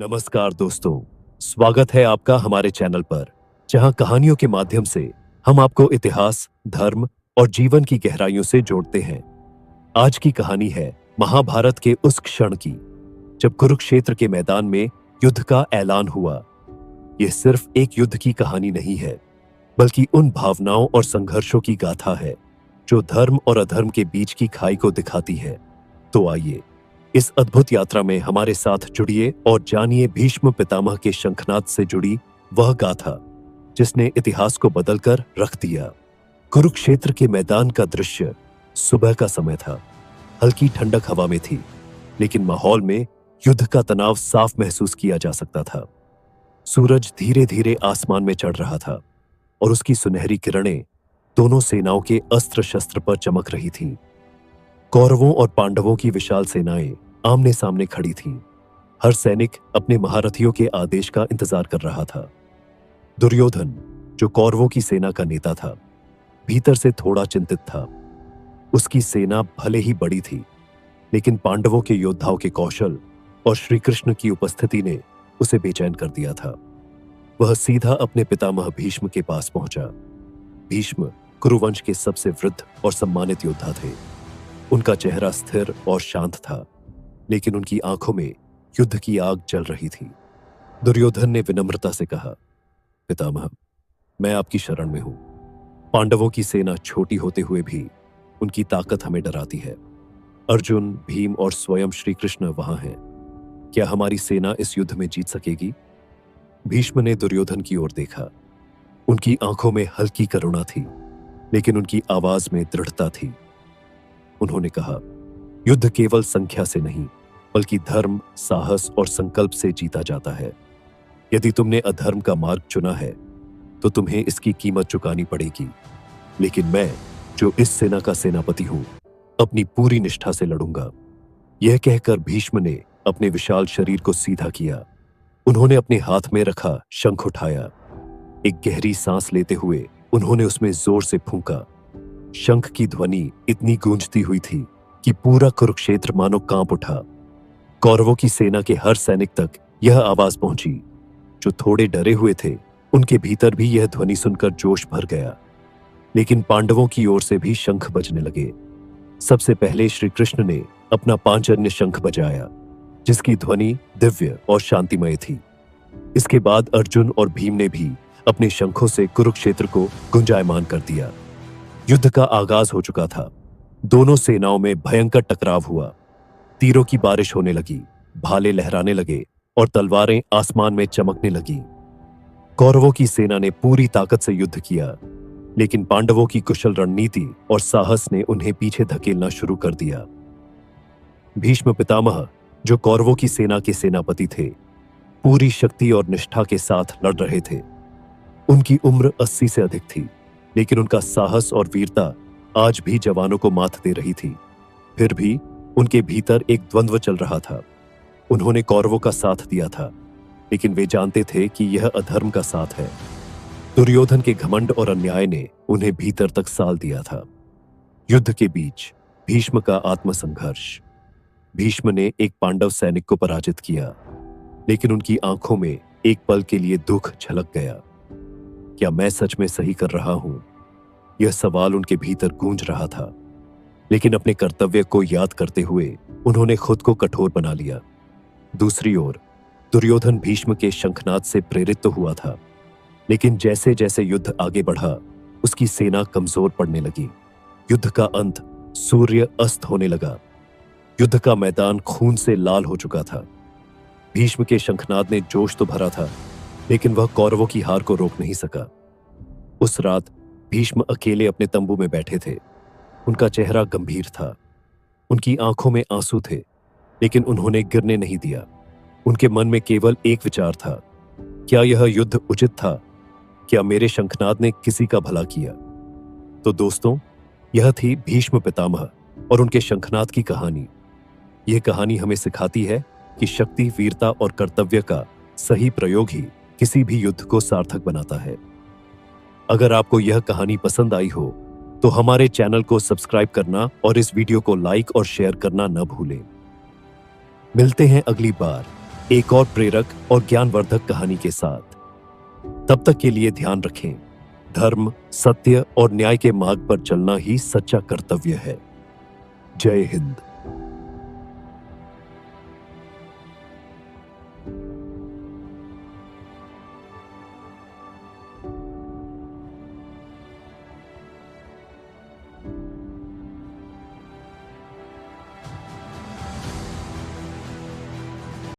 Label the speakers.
Speaker 1: नमस्कार दोस्तों, स्वागत है आपका हमारे चैनल पर, जहां कहानियों के माध्यम से हम आपको इतिहास, धर्म और जीवन की गहराइयों से जोड़ते हैं। आज की कहानी है महाभारत के उस क्षण की, जब कुरुक्षेत्र के मैदान में युद्ध का ऐलान हुआ। यह सिर्फ एक युद्ध की कहानी नहीं है, बल्कि उन भावनाओं और संघर्षों की गाथा है जो धर्म और अधर्म के बीच की खाई को दिखाती है। तो आइए इस अद्भुत यात्रा में हमारे साथ जुड़िए और जानिए भीष्म पितामह के शंखनाद से जुड़ी वह गाथा जिसने इतिहास को बदलकर रख दिया। कुरुक्षेत्र के मैदान का दृश्य सुबह का समय था। हल्की ठंडक हवा में थी, लेकिन माहौल में युद्ध का तनाव साफ महसूस किया जा सकता था। सूरज धीरे धीरे आसमान में चढ़ रहा था और उसकी सुनहरी किरणें दोनों सेनाओं के अस्त्र शस्त्र पर चमक रही थीं। कौरवों और पांडवों की विशाल सेनाएं आमने सामने खड़ी थीं। हर सैनिक अपने महारथियों के आदेश का इंतजार कर रहा था। दुर्योधन, जो कौरवों की सेना का नेता था, भीतर से थोड़ा चिंतित था। उसकी सेना भले ही बड़ी थी, लेकिन पांडवों के योद्धाओं के कौशल और श्री कृष्ण की उपस्थिति ने उसे बेचैन कर दिया था। वह सीधा अपने पितामह भीष्म के पास पहुंचा। भीष्म कुरुवंश के सबसे वृद्ध और सम्मानित योद्धा थे। उनका चेहरा स्थिर और शांत था, लेकिन उनकी आंखों में युद्ध की आग जल रही थी। दुर्योधन ने विनम्रता से कहा, पितामह, मैं आपकी शरण में हूं। पांडवों की सेना छोटी होते हुए भी उनकी ताकत हमें डराती है। अर्जुन, भीम और स्वयं श्री कृष्ण वहां हैं। क्या हमारी सेना इस युद्ध में जीत सकेगी? भीष्म ने दुर्योधन की ओर देखा। उनकी आंखों में हल्की करुणा थी, लेकिन उनकी आवाज में दृढ़ता थी। उन्होंने कहा, युद्ध केवल संख्या से नहीं, बल्कि धर्म, साहस और संकल्प से जीता जाता है। यदि तुमने अधर्म का मार्ग चुना है, तो तुम्हें इसकी कीमत चुकानी पड़ेगी। लेकिन मैं, जो इस सेना का सेनापति हूं, अपनी पूरी निष्ठा से लड़ूंगा। यह कहकर भीष्म ने अपने विशाल शरीर को सीधा किया। उन्होंने अपने हाथ में रखा शंख उठाया। एक गहरी सांस लेते हुए उन्होंने उसमें जोर से फूंका। शंख की ध्वनि इतनी गूंजती हुई थी कि पूरा कुरुक्षेत्र मानो कांप उठा। कौरवों की सेना के हर सैनिक तक यह आवाज पहुंची। जो थोड़े डरे हुए थे, उनके भीतर भी यह ध्वनि सुनकर जोश भर गया। लेकिन पांडवों की ओर से भी शंख बजने लगे। सबसे पहले श्री कृष्ण ने अपना पांचजन्य शंख बजाया, जिसकी ध्वनि दिव्य और शांतिमय थी। इसके बाद अर्जुन और भीम ने भी अपने शंखों से कुरुक्षेत्र को गुंजायमान कर दिया। युद्ध का आगाज हो चुका था। दोनों सेनाओं में भयंकर टकराव हुआ। तीरों की बारिश होने लगी, भाले लहराने लगे और तलवारें आसमान में चमकने लगी। कौरवों की सेना ने पूरी ताकत से युद्ध किया, लेकिन पांडवों की कुशल रणनीति और साहस ने उन्हें पीछे धकेलना शुरू कर दिया। भीष्म पितामह, जो कौरवों की सेना के सेनापति थे, पूरी शक्ति और निष्ठा के साथ लड़ रहे थे। उनकी उम्र 80 से अधिक थी, लेकिन उनका साहस और वीरता आज भी जवानों को मात दे रही थी। फिर भी उनके भीतर एक द्वंद्व चल रहा था। उन्होंने कौरवों का साथ दिया था, लेकिन वे जानते थे कि यह अधर्म का साथ है। दुर्योधन के घमंड और अन्याय ने उन्हें भीतर तक साल दिया था। युद्ध के बीच भीष्म का आत्मसंघर्ष। भीष्म ने एक पांडव सैनिक को पराजित किया, लेकिन उनकी आंखों में एक पल के लिए दुख झलक गया। क्या मैं सच में सही कर रहा हूं? यह सवाल उनके भीतर गूंज रहा था। लेकिन अपने कर्तव्य को याद करते हुए उन्होंने खुद को कठोर बना लिया। दूसरी ओर दुर्योधन भीष्म के शंखनाद से प्रेरित तो हुआ था, लेकिन जैसे जैसे युद्ध आगे बढ़ा, उसकी सेना कमजोर पड़ने लगी। युद्ध का अंत, सूर्य अस्त होने लगा। युद्ध का मैदान खून से लाल हो चुका था। भीष्म के शंखनाद ने जोश तो भरा था, लेकिन वह कौरवों की हार को रोक नहीं सका। उस रात भीष्म अकेले अपने तंबू में बैठे थे। उनका चेहरा गंभीर था। उनकी आंखों में आंसू थे, लेकिन उन्होंने गिरने नहीं दिया। उनके मन में केवल एक विचार था, क्या यह युद्ध उचित था? क्या मेरे शंखनाद ने किसी का भला किया? तो दोस्तों, यह थी भीष्म पितामह और उनके शंखनाद की कहानी। यह कहानी हमें सिखाती है कि शक्ति, वीरता और कर्तव्य का सही प्रयोग ही किसी भी युद्ध को सार्थक बनाता है। अगर आपको यह कहानी पसंद आई हो, तो हमारे चैनल को सब्सक्राइब करना और इस वीडियो को लाइक और शेयर करना न भूलें। मिलते हैं अगली बार एक और प्रेरक और ज्ञानवर्धक कहानी के साथ। तब तक के लिए ध्यान रखें, धर्म, सत्य और न्याय के मार्ग पर चलना ही सच्चा कर्तव्य है। जय हिंद।